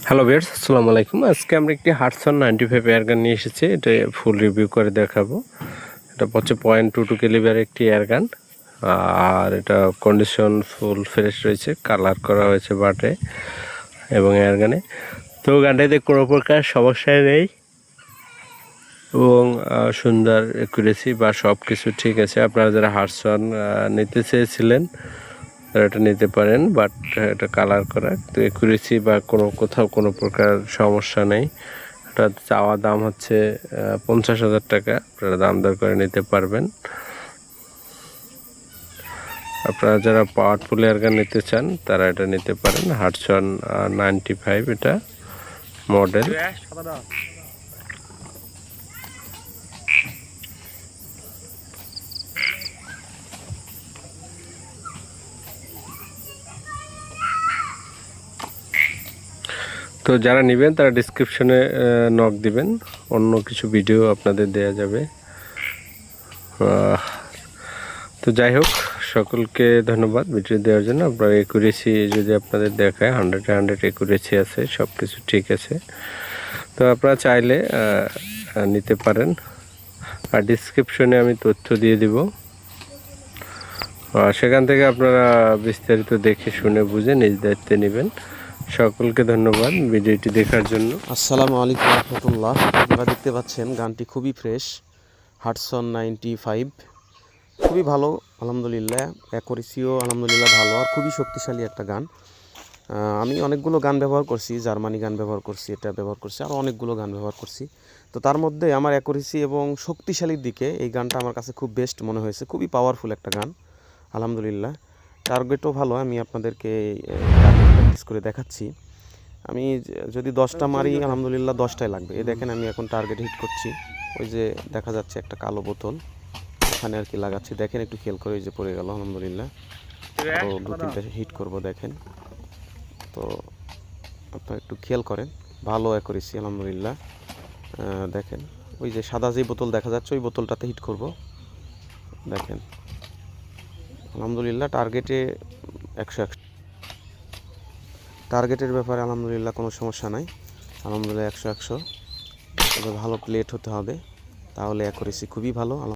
Hello viewers, আসসালামু আলাইকুম। আজকে আমরা একটি হাটসন 95 এয়ারগান নিয়ে এসেছি। এটা ফুল রিভিউ করে দেখাবো। এটা হচ্ছে 0.22 ক্যালিবার একটি এয়ারগান, আর এটা কন্ডিশন ফুল ফ্রেশ রয়েছে, কালার করা হয়েছে বাটে এবং এয়ারগানে। তো গানটাতে কোনো প্রকার সমস্যা নেই এবং সুন্দর অ্যাকুরেসি বা সব কিছু ঠিক আছে। আপনারা যারা হাটসন নিতে চেয়েছিলেন তারা এটা নিতে পারেন, বাট এটা কালার করা, তো অ্যাকুরেসি বা কোথাও কোনো প্রকার সমস্যা নেই। এটা চাওয়া দাম হচ্ছে 50,000 টাকা। আপনারা দাম দর করে নিতে পারবেন। আপনারা যারা পাওয়ারফুল এয়ারগান নিতে চান তারা এটা নিতে পারেন। হাটসন 95 এটা মডেল। তো যারা নেবেন তারা ডিসক্রিপশনে নক দিবেন, অন্য কিছু ভিডিও আপনাদের দেয়া যাবে। তো যাই হোক, সকলকে ধন্যবাদ ভিডিও দেওয়ার জন্য। আপনার অ্যাকুরেসি যদি আপনাদের দেখায় 100 অ্যাকুরেসি আছে, সব কিছু ঠিক আছে। তো আপনারা চাইলে নিতে পারেন, আর ডিসক্রিপশনে আমি তথ্য দিয়ে দিব, সেখান থেকে আপনারা বিস্তারিত দেখে শুনে বুঝে নিজ দায়িত্বে নেবেন। সকলকে ধন্যবাদ ভিডিওটি দেখার জন্য। আসসালামু আলাইকুম রহমতুল্লাহ। আপনারা দেখতে পাচ্ছেন গানটি খুবই ফ্রেশ, হাটসন 95, খুবই ভালো আলহামদুলিল্লাহ। অ্যাকুরেসিও আলহামদুলিল্লাহ ভালো, আর খুবই শক্তিশালী একটা গান। আমি অনেকগুলো গান ব্যবহার করছি, জার্মানি গান ব্যবহার করছি, এটা ব্যবহার করছি, আর অনেকগুলো গান ব্যবহার করছি। তো তার মধ্যে আমার অ্যাকুরেসি এবং শক্তিশালীর দিকে এই গানটা আমার কাছে খুব বেস্ট মনে হয়েছে। খুবই পাওয়ারফুল একটা গান আলহামদুলিল্লাহ। টার্গেটও ভালো, আমি আপনাদেরকে টার্গেট প্র্যাকটিস করে দেখাচ্ছি। আমি যদি 10টা মারি আলহামদুলিল্লাহ 10টাই লাগবে। এই দেখেন আমি এখন টার্গেট হিট করছি। ওই যে দেখা যাচ্ছে একটা কালো বোতল, ওখানে আর কি লাগাচ্ছি। দেখেন একটু খেয়াল করে, ওই যে পড়ে গেল আলহামদুলিল্লাহ। তো 2-3টা হিট করব দেখেন। তো আপনারা একটু খেয়াল করেন, ভালো অ্যাকুরেসি আলহামদুলিল্লাহ। দেখেন ওই যে সাদা যে বোতল দেখা যাচ্ছে, ওই বোতলটাতে হিট করব। দেখেন আলহামদুলিল্লাহ টার্গেটে 100। টার্গেটের ব্যাপারে আলহামদুলিল্লাহ কোনো সমস্যা নাই, আলহামদুলিল্লাহ 100। তবে ভালো প্লেট হতে হবে, তাহলে অ্যাকুরেসি খুবই ভালো।